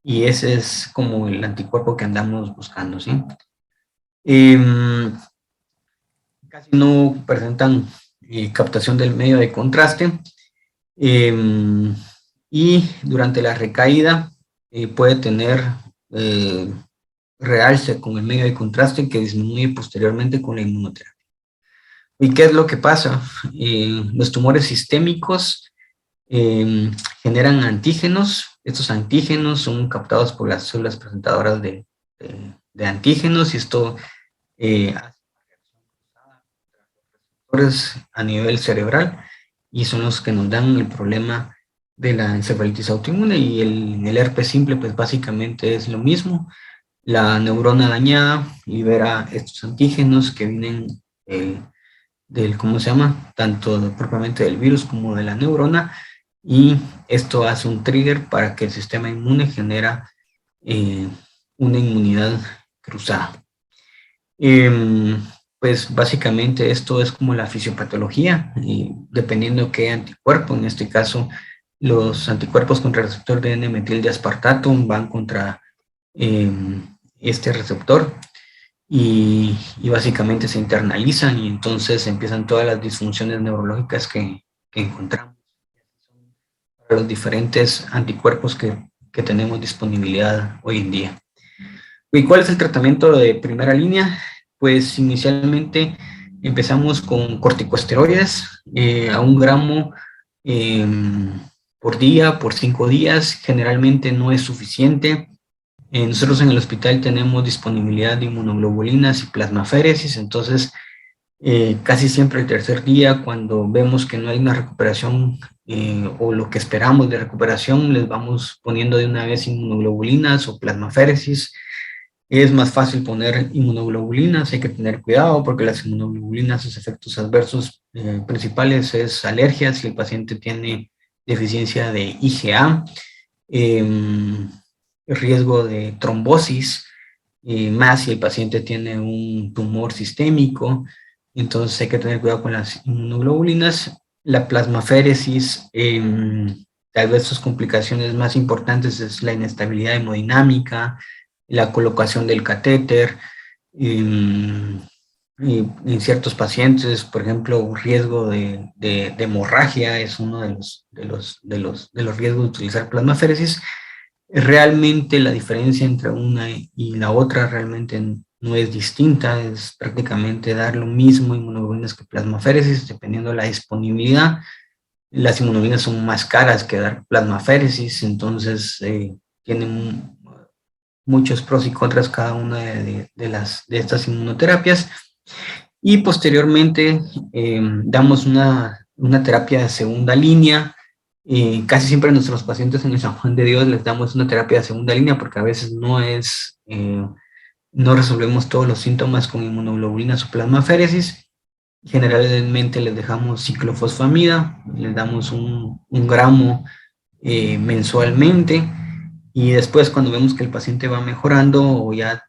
B: y ese es como el anticuerpo que andamos buscando, ¿sí? Casi no presentan captación del medio de contraste, y durante la recaída puede tener realce con el medio de contraste, que disminuye posteriormente con la inmunoterapia. ¿Y qué es lo que pasa? Los tumores sistémicos generan antígenos. Estos antígenos son captados por las células presentadoras de antígenos, y esto hace a nivel cerebral, y son los que nos dan el problema de la encefalitis autoinmune. Y el herpes simple, pues básicamente es lo mismo. La neurona dañada libera estos antígenos que vienen ¿cómo se llama? Tanto propiamente del virus como de la neurona, y esto hace un trigger para que el sistema inmune genera una inmunidad cruzada. Pues básicamente esto es como la fisiopatología, dependiendo qué anticuerpo. En este caso, los anticuerpos contra el receptor de N-metil de aspartato van contra este receptor, y básicamente se internalizan, y entonces empiezan todas las disfunciones neurológicas que encontramos para los diferentes anticuerpos que tenemos disponibilidad hoy en día. ¿Y cuál es el tratamiento de primera línea? Pues inicialmente empezamos con corticosteroides a 1 gramo por día, por 5 días. Generalmente no es suficiente. Nosotros en el hospital tenemos disponibilidad de inmunoglobulinas y plasmaféresis, entonces casi siempre el tercer día, cuando vemos que no hay una recuperación o lo que esperamos de recuperación, les vamos poniendo de una vez inmunoglobulinas o plasmaféresis. Es más fácil poner inmunoglobulinas, hay que tener cuidado porque las inmunoglobulinas, sus efectos adversos principales es alergia si el paciente tiene deficiencia de IgA, riesgo de trombosis, más si el paciente tiene un tumor sistémico, entonces hay que tener cuidado con las inmunoglobulinas. La plasmaféresis, tal vez sus complicaciones más importantes es la inestabilidad hemodinámica, la colocación del catéter, y en ciertos pacientes, por ejemplo, un riesgo de hemorragia es uno de los riesgos de utilizar plasmaféresis. Realmente la diferencia entre una y la otra realmente no es distinta, es prácticamente dar lo mismo inmunoglobulinas que plasmaféresis, dependiendo de la disponibilidad. Las inmunoglobulinas son más caras que dar plasmaféresis, entonces tienen muchos pros y contras cada una de estas inmunoterapias. Y posteriormente damos una terapia de segunda línea. Casi siempre a nuestros pacientes en el San Juan de Dios les damos una terapia de segunda línea porque a veces no resolvemos todos los síntomas con inmunoglobulinas o plasmaféresis. Generalmente les dejamos ciclofosfamida, les damos un gramo mensualmente, y después cuando vemos que el paciente va mejorando o ya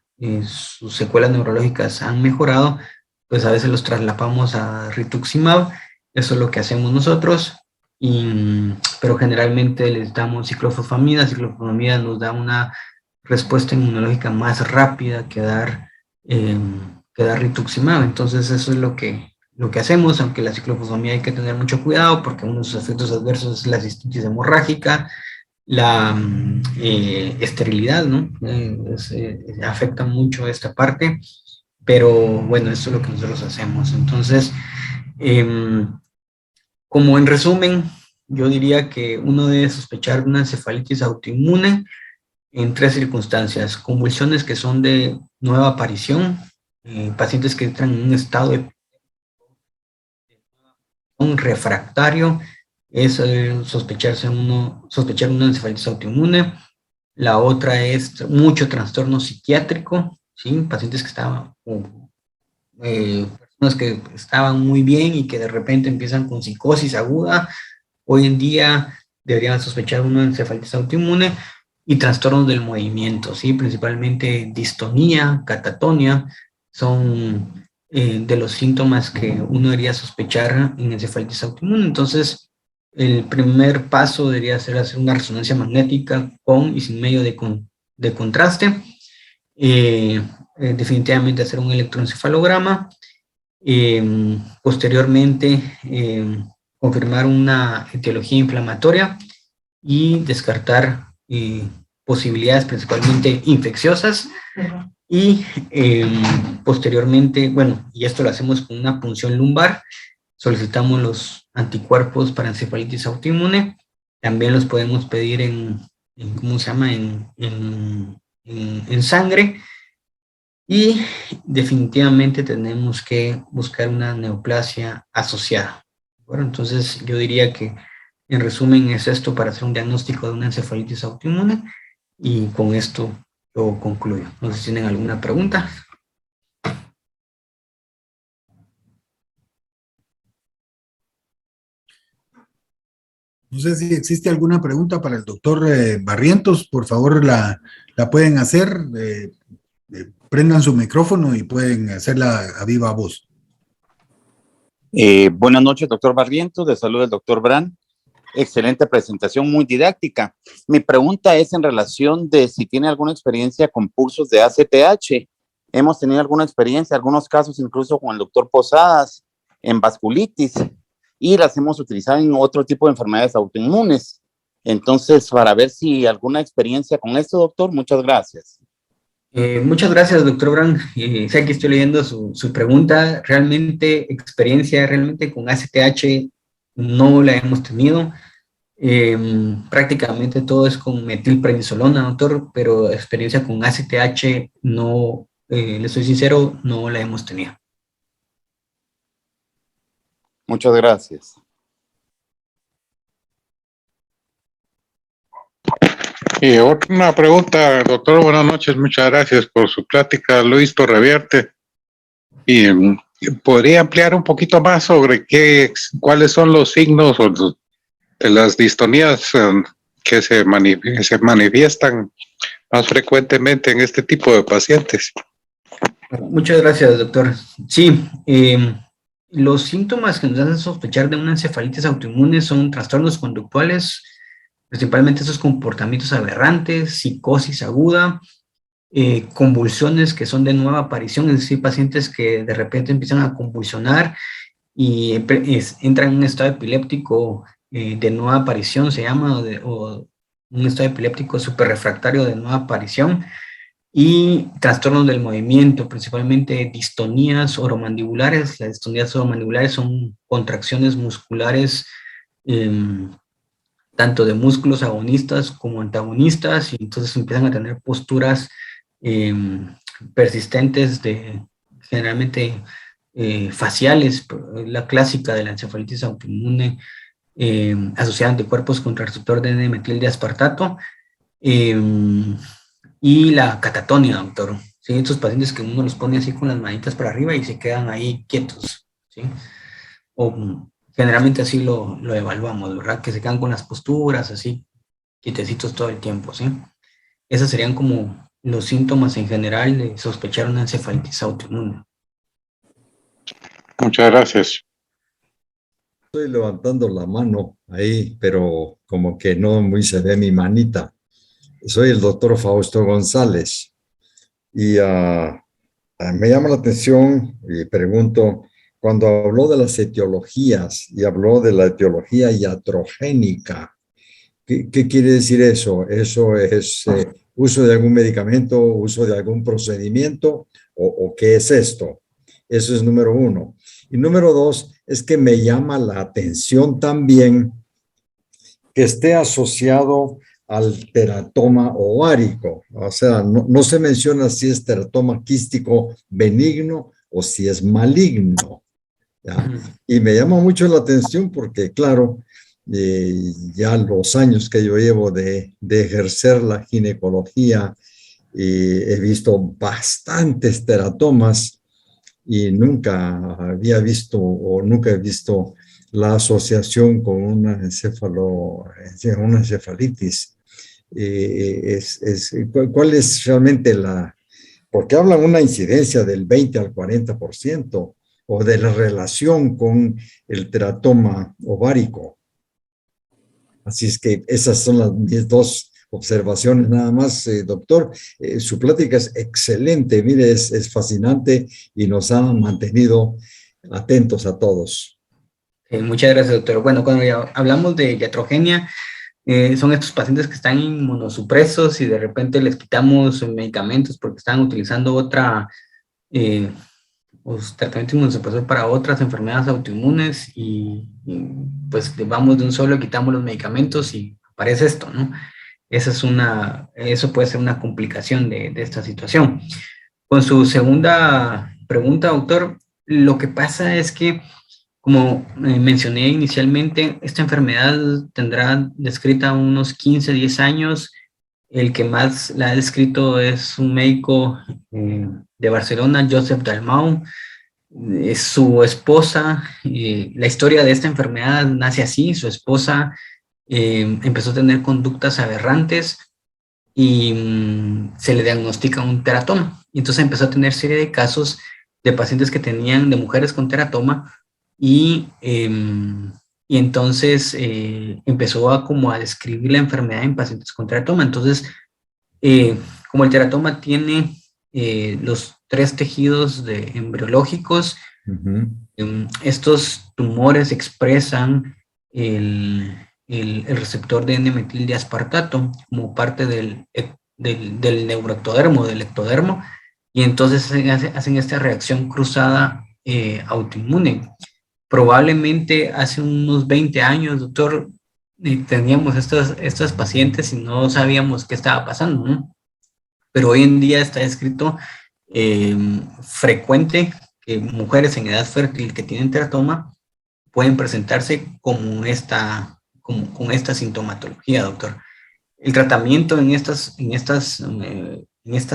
B: sus secuelas neurológicas han mejorado, pues a veces los trasladamos a rituximab. Eso es lo que hacemos nosotros, pero generalmente les damos ciclofosfamida. Ciclofosfamida nos da una respuesta inmunológica más rápida que dar rituximab. Entonces eso es lo que hacemos, aunque la ciclofosfamida hay que tener mucho cuidado porque uno de sus efectos adversos es la cistitis hemorrágica, la esterilidad, ¿no? Afecta mucho esta parte, pero bueno, esto es lo que nosotros hacemos. Entonces, como en resumen, yo diría que uno debe sospechar de una encefalitis autoinmune en 3 circunstancias: convulsiones que son de nueva aparición, pacientes que entran en un estado de un refractario, es sospechar una encefalitis autoinmune. La otra es mucho trastorno psiquiátrico, ¿sí? Pacientes que estaban, personas que estaban muy bien y que de repente empiezan con psicosis aguda. Hoy en día deberían sospechar una encefalitis autoinmune. Y trastornos del movimiento, ¿sí? Principalmente distonía, catatonia, son de los síntomas que uno debería sospechar en encefalitis autoinmune. Entonces, el primer paso debería ser hacer una resonancia magnética con y sin medio de contraste. Definitivamente hacer un electroencefalograma. Posteriormente, confirmar una etiología inflamatoria y descartar posibilidades principalmente infecciosas. Y posteriormente, bueno, y esto lo hacemos con una punción lumbar, solicitamos los anticuerpos para encefalitis autoinmune. También los podemos pedir ¿cómo se llama? En sangre. Y definitivamente tenemos que buscar una neoplasia asociada. Bueno, entonces yo diría que en resumen es esto para hacer un diagnóstico de una encefalitis autoinmune, y con esto yo concluyo. No sé si tienen alguna pregunta.
A: No sé si existe alguna pregunta para el doctor Barrientos. Por favor, la pueden hacer. Prendan su micrófono y pueden hacerla a viva voz.
C: Buenas noches, doctor Barrientos. De salud, el doctor Bran. Excelente presentación, muy didáctica. Mi pregunta es en relación de si tiene alguna experiencia con pulsos de ACTH. Hemos tenido alguna experiencia, algunos casos incluso con el doctor Posadas en vasculitis, y las hemos utilizado en otro tipo de enfermedades autoinmunes. Entonces, para ver si alguna experiencia con esto, doctor, muchas gracias.
B: Muchas gracias, doctor Bran. Sé que estoy leyendo su pregunta. Realmente, experiencia realmente con ACTH no la hemos tenido. Prácticamente todo es con metilprednisolona, doctor, pero experiencia con ACTH no, le soy sincero, no la hemos tenido.
C: Muchas gracias.
D: Y otra pregunta, doctor, buenas noches, muchas gracias por su plática, Luis Torrevierte. Y ¿podría ampliar un poquito más sobre cuáles son los signos de las distonías que se manifiestan más frecuentemente en este tipo de pacientes?
B: Muchas gracias, doctor. Sí, Los síntomas que nos hacen sospechar de una encefalitis autoinmune son trastornos conductuales, principalmente esos comportamientos aberrantes, psicosis aguda, convulsiones que son de nueva aparición, es decir, pacientes que de repente empiezan a convulsionar y entran en un estado epiléptico de nueva aparición, se llama, o un estado epiléptico superrefractario de nueva aparición, y trastornos del movimiento, principalmente distonías oromandibulares. Las distonías oromandibulares son contracciones musculares, tanto de músculos agonistas como antagonistas, y entonces empiezan a tener posturas persistentes, generalmente faciales, la clásica de la encefalitis autoinmune, asociada a anticuerpos contra el receptor de N-metil de aspartato, y la catatonia, doctor. ¿Sí? Estos pacientes que uno los pone así con las manitas para arriba y se quedan ahí quietos, ¿sí? O generalmente así lo evaluamos, ¿verdad? Que se quedan con las posturas así, quietecitos todo el tiempo, ¿sí? Esos serían como los síntomas en general de sospechar una encefalitis autoinmune.
D: Muchas gracias.
E: Estoy levantando la mano ahí, pero como que no muy se ve mi manita. Soy el doctor Fausto González y me llama la atención y pregunto, cuando habló de las etiologías y habló de la etiología iatrogénica, ¿qué quiere decir eso? ¿Eso es uso de algún medicamento, uso de algún procedimiento o qué es esto? Eso es número uno. Y número dos, es que me llama la atención también que esté asociado al teratoma ovárico. O sea, no se menciona si es teratoma quístico benigno o si es maligno, ¿ya? Y me llama mucho la atención porque, claro, ya los años que yo llevo de ejercer la ginecología, he visto bastantes teratomas y nunca había visto o nunca he visto la asociación con una encefalitis. ¿Cuál es realmente porque hablan una incidencia del 20 al 40% o de la relación con el teratoma ovárico? Así es que esas son mis dos observaciones nada más, doctor. Su plática es excelente, mire, es fascinante y nos ha mantenido atentos a todos.
B: Muchas gracias, doctor. Bueno, cuando ya hablamos de iatrogenia, son estos pacientes que están inmunosupresos y de repente les quitamos medicamentos porque están utilizando tratamiento inmunosupresor para otras enfermedades autoinmunes y pues vamos de un solo, quitamos los medicamentos y aparece esto, ¿no? Eso puede ser una complicación de esta situación. Con su segunda pregunta, doctor, lo que pasa es que, como mencioné inicialmente, esta enfermedad tendrá descrita unos 15, 10 años. El que más la ha descrito es un médico de Barcelona, Josep Dalmau. Es su esposa. La historia de esta enfermedad nace así. Su esposa empezó a tener conductas aberrantes y se le diagnostica un teratoma. Y entonces empezó a tener serie de casos de pacientes que tenían, de mujeres con teratoma, y entonces empezó a describir la enfermedad en pacientes con teratoma. Entonces, como el teratoma tiene los 3 tejidos embriológicos, estos tumores expresan el receptor de N-metil de aspartato como parte del neuroectodermo, del ectodermo, y entonces hacen esta reacción cruzada autoinmune. Probablemente hace unos 20 años, doctor, teníamos estas pacientes y no sabíamos qué estaba pasando, ¿no? Pero hoy en día está escrito frecuente que mujeres en edad fértil que tienen teratoma pueden presentarse con esta sintomatología, doctor. El tratamiento en estas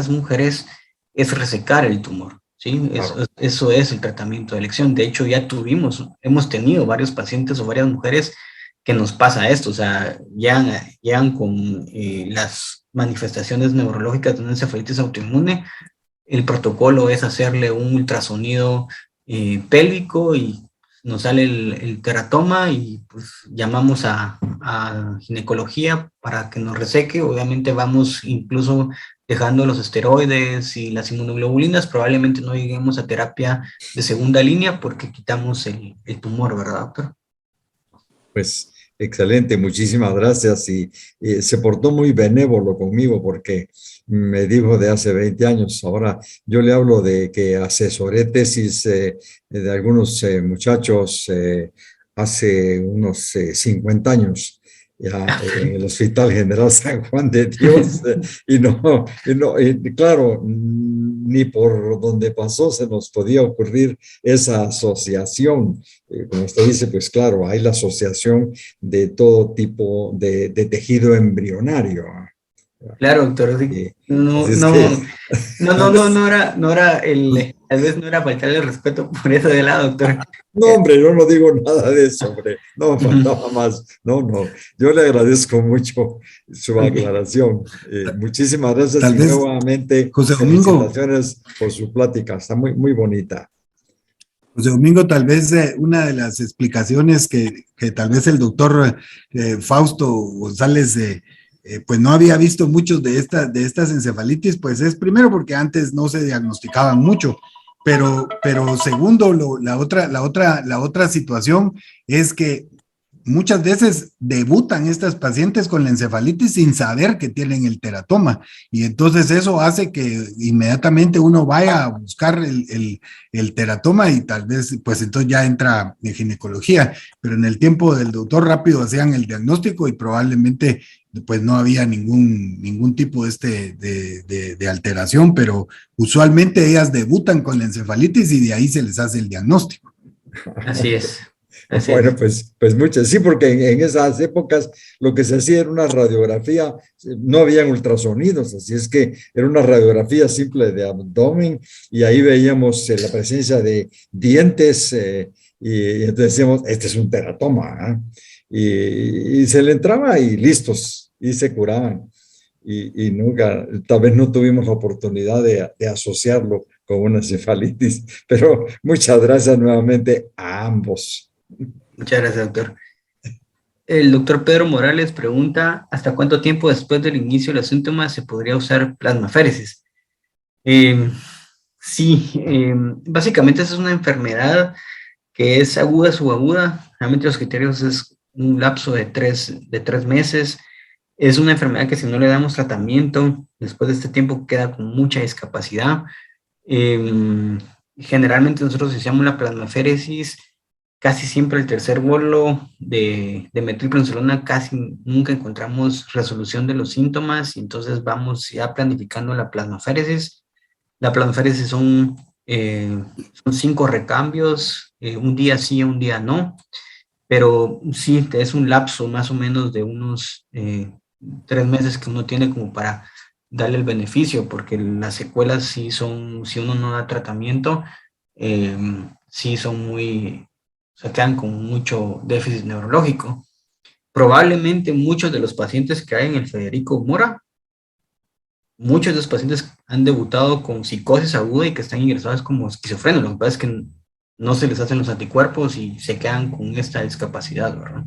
B: mujeres es resecar el tumor, ¿sí? Claro. Eso es el tratamiento de elección. De hecho, hemos tenido varios pacientes o varias mujeres que nos pasa esto, o sea, llegan con las manifestaciones neurológicas de una encefalitis autoinmune. El protocolo es hacerle un ultrasonido pélvico y nos sale el teratoma y pues llamamos a ginecología para que nos reseque. Obviamente vamos incluso dejando los esteroides y las inmunoglobulinas. Probablemente no lleguemos a terapia de segunda línea porque quitamos el tumor, ¿verdad, doctor?
E: Pues excelente, muchísimas gracias y se portó muy benévolo conmigo porque me dijo de hace 20 años, ahora yo le hablo de que asesoré tesis de algunos muchachos hace unos 50 años. Ya en el Hospital General San Juan de Dios, y claro, ni por donde pasó se nos podía ocurrir esa asociación. Como usted dice, pues claro, hay la asociación de todo tipo de tejido embrionario.
B: Claro, doctor. Sí.
E: Eh,
B: No,
E: Así es
B: no,
E: que,
B: no era tal vez no era faltarle el respeto por eso de lado, doctor.
E: no, hombre, yo no digo nada de eso, hombre. No, faltaba más. No, no. Yo le agradezco mucho su
B: Ok.
E: aclaración. Muchísimas gracias
A: Tal
E: y
A: vez,
E: nuevamente
A: José Domingo,
E: felicitaciones por su plática. Está muy, muy bonita.
A: José Domingo, tal vez una de las explicaciones que tal vez el doctor Fausto González pues no había visto muchos de estas encefalitis, pues es primero porque antes no se diagnosticaban mucho, pero segundo, la otra situación es que muchas veces debutan estas pacientes con la encefalitis sin saber que tienen el teratoma y entonces eso hace que inmediatamente uno vaya a buscar el teratoma y tal vez pues entonces ya entra en ginecología, pero en el tiempo del doctor rápido hacían el diagnóstico y probablemente pues no había ningún tipo de alteración, pero usualmente ellas debutan con la encefalitis y de ahí se les hace el diagnóstico.
B: Así es. Así
E: Bueno,
B: es.
E: pues muchas, sí, porque en esas épocas lo que se hacía era una radiografía, no habían ultrasonidos, así es que era una radiografía simple de abdomen y ahí veíamos la presencia de dientes y entonces decíamos, este es un teratoma, ¿ah? Y se le entraba y listos, y se curaban. Y nunca, tal vez no tuvimos la oportunidad de asociarlo con una cefalitis, pero muchas gracias nuevamente a ambos.
B: Muchas gracias, doctor. El doctor Pedro Morales pregunta, ¿hasta cuánto tiempo después del inicio de los síntomas se podría usar plasmaféresis? Eh, sí, básicamente esa es una enfermedad que es aguda, subaguda. Realmente los criterios es un lapso de tres meses. Es una enfermedad que si no le damos tratamiento, después de este tiempo queda con mucha discapacidad. Eh, Generalmente nosotros usamos la plasmaféresis casi siempre el tercer bolo de metilprednisolona, casi nunca encontramos resolución de los síntomas, y entonces vamos ya planificando la plasmaféresis. La plasmaféresis son 5 recambios, un día sí, un día no, pero sí, es un lapso más o menos de unos 3 meses que uno tiene como para darle el beneficio, porque las secuelas sí son, si uno no da tratamiento, eh, sí son muy, o sea, quedan con mucho déficit neurológico. Probablemente muchos de los pacientes que hay en el Federico Mora, muchos de los pacientes han debutado con psicosis aguda y que están ingresados como esquizofrénicos. Lo que pasa es que no se les hacen los anticuerpos y se quedan con esta discapacidad, ¿verdad?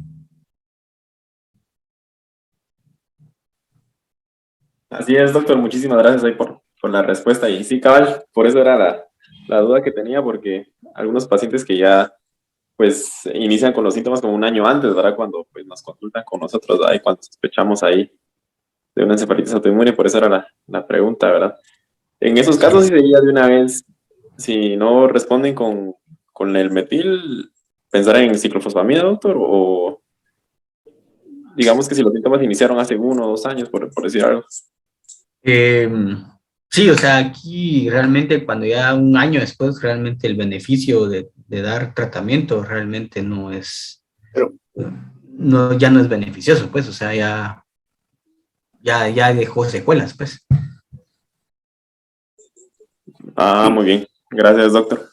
F: Así es, doctor. Muchísimas gracias ahí por la respuesta. Y sí, cabal, por eso era la duda que tenía, porque algunos pacientes que ya pues inician con los síntomas como un año antes, ¿verdad? Cuando pues nos consultan con nosotros, ¿verdad? Y cuando sospechamos ahí de una encefalitis autoinmune, por eso era la pregunta, ¿verdad? En esos casos sí sería de una vez, si no responden con el metil, pensar en ciclofosfamida, doctor, o digamos que si los síntomas iniciaron hace 1 o 2 años, por decir algo.
B: Eh, sí, o sea, aquí realmente cuando ya un año después, realmente el beneficio de dar tratamiento realmente no es, no, ya no es beneficioso, pues, o sea, ya dejó secuelas, pues.
F: Ah, muy bien. Gracias, doctor.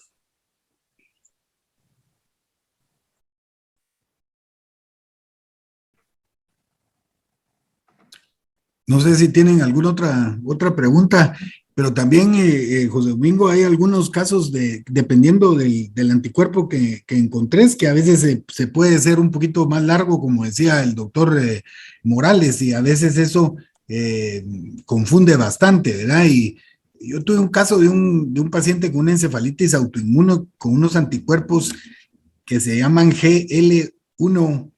A: No sé si tienen alguna otra pregunta. pero también, José Domingo, hay algunos casos dependiendo del anticuerpo que encontrés, que a veces se puede ser un poquito más largo, como decía el doctor Morales, y a veces eso confunde bastante, ¿verdad? Y yo tuve un caso de un paciente con una encefalitis autoinmune con unos anticuerpos que se llaman GLM1,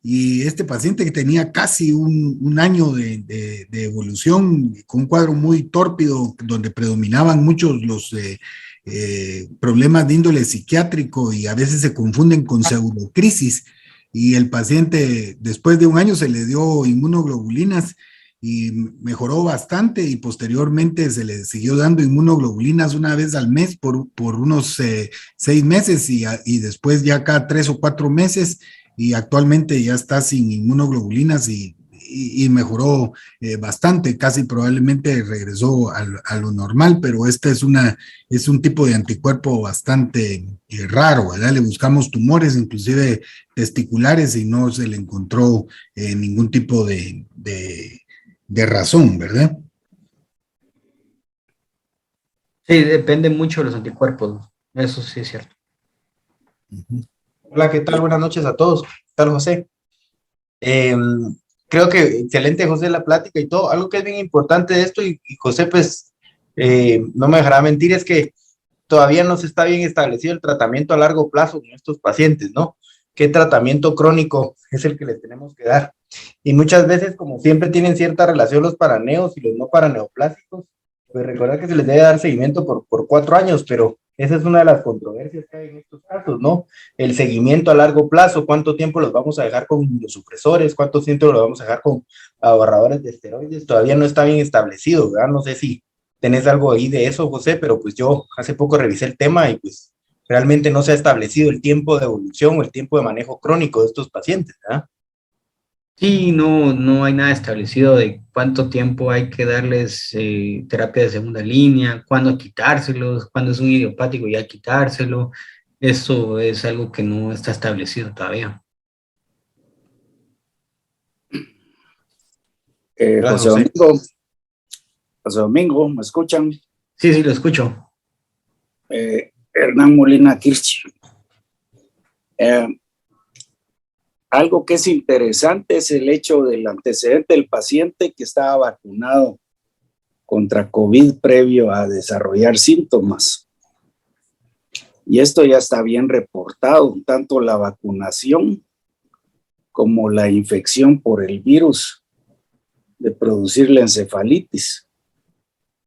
A: y este paciente que tenía casi un año de evolución, con un cuadro muy tórpido, donde predominaban muchos los problemas de índole psiquiátrico y a veces se confunden con pseudocrisis, y el paciente después de un año se le dio inmunoglobulinas y mejoró bastante, y posteriormente se le siguió dando inmunoglobulinas una vez al mes por unos 6 meses, y después ya cada 3 o 4 meses, y actualmente ya está sin inmunoglobulinas y mejoró bastante, casi probablemente regresó a lo normal, pero este es un tipo de anticuerpo bastante raro, ¿verdad? Le buscamos tumores, inclusive testiculares, y no se le encontró ningún tipo de razón, ¿verdad?
B: Sí, depende mucho de los anticuerpos, eso sí es cierto.
G: Hola, ¿qué tal? Buenas noches a todos. ¿Qué tal, José? Eh, Creo que excelente, José, la plática y todo. Algo que es bien importante de esto, y José, pues, no me dejará mentir, es que todavía no se está bien establecido el tratamiento a largo plazo con estos pacientes, ¿no? ¿Qué tratamiento crónico es el que les tenemos que dar? Y muchas veces, como siempre, tienen cierta relación los paraneos y los no paraneoplásicos, pues recordar que se les debe dar seguimiento por 4 años, pero esa es una de las controversias que hay en estos casos, ¿no? El seguimiento a largo plazo, cuánto tiempo los vamos a dejar con los supresores, cuánto tiempo los vamos a dejar con ahorradores de esteroides, todavía no está bien establecido, ¿verdad? No sé si tenés algo ahí de eso, José, pero pues yo hace poco revisé el tema y pues realmente no se ha establecido el tiempo de evolución o el tiempo de manejo crónico de estos pacientes, ¿verdad?
B: Sí, no hay nada establecido de cuánto tiempo hay que darles terapia de segunda línea, cuándo quitárselos, cuándo es un idiopático ya quitárselo. Eso es algo que no está establecido todavía.
G: Gracias,
H: José Domingo, ¿me escuchan?
B: Sí, lo escucho.
H: Hernán Molina Kirch. Algo que es interesante es el hecho del antecedente del paciente que estaba vacunado contra COVID previo a desarrollar síntomas. Y esto ya está bien reportado, tanto la vacunación como la infección por el virus de producir la encefalitis.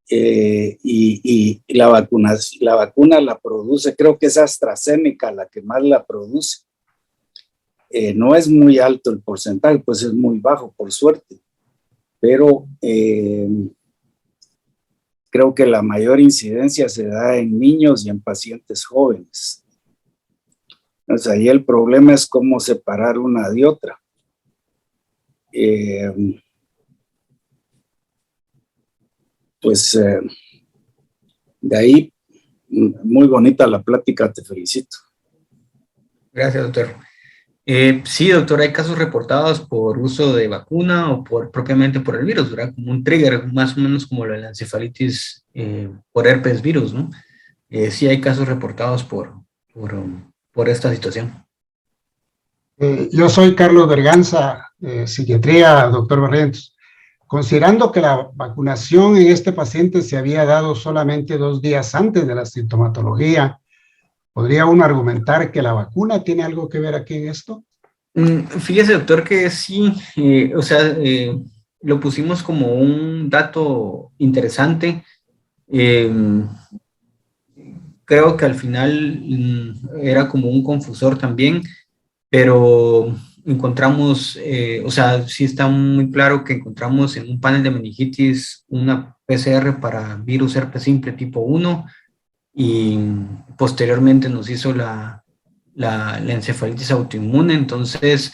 H: Y la vacuna la produce, creo que es AstraZeneca la que más la produce. No es muy alto el porcentaje, pues es muy bajo, por suerte, pero creo que la mayor incidencia se da en niños y en pacientes jóvenes. Entonces, ahí el problema es cómo separar una de otra. De ahí, muy bonita la plática, te felicito.
B: Gracias, doctor. Sí, doctor, hay casos reportados por uso de vacuna o propiamente por el virus, ¿verdad? Como un trigger, más o menos como la encefalitis por herpes virus, ¿no? Sí hay casos reportados por esta situación.
I: Yo soy Carlos Berganza, psiquiatría, doctor Barrientos. Considerando que la vacunación en este paciente se había dado solamente 2 días antes de la sintomatología, ¿podría uno argumentar que la vacuna tiene algo que ver aquí en esto?
B: Fíjese, doctor, que sí, lo pusimos como un dato interesante. Creo que al final era como un confusor también, pero encontramos, sí está muy claro que encontramos en un panel de meningitis una PCR para virus herpes simple tipo 1 y posteriormente nos hizo la encefalitis autoinmune. Entonces,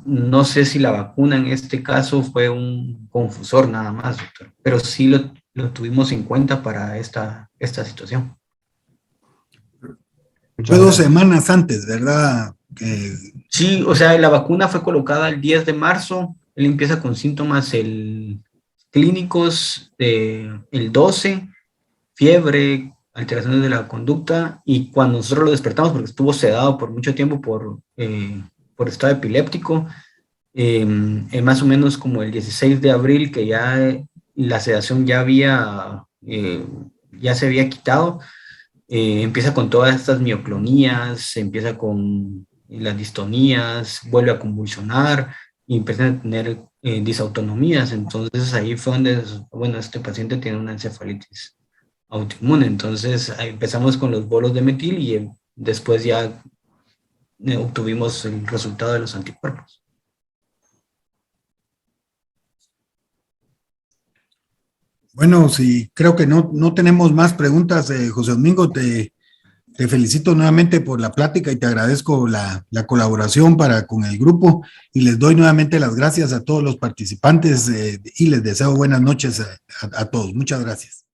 B: no sé si la vacuna en este caso fue un confusor nada más, doctor, pero sí lo tuvimos en cuenta para esta situación.
A: Fue 2 semanas antes, ¿verdad?
B: Sí, la vacuna fue colocada el 10 de marzo, él empieza con síntomas el clínicos el 12, fiebre, alteraciones de la conducta, y cuando nosotros lo despertamos, porque estuvo sedado por mucho tiempo por estado epiléptico, más o menos como el 16 de abril, que ya la sedación ya se había quitado, empieza con todas estas mioclonías, empieza con las distonías, vuelve a convulsionar y empieza a tener disautonomías. Entonces ahí fue donde, bueno, este paciente tiene una encefalitis autoinmune. Entonces ahí empezamos con los bolos de metil y después ya obtuvimos el resultado de los anticuerpos.
A: Bueno, sí, creo que no tenemos más preguntas, José Domingo. Te felicito nuevamente por la plática y te agradezco la colaboración con el grupo, y les doy nuevamente las gracias a todos los participantes y les deseo buenas noches a todos. Muchas gracias.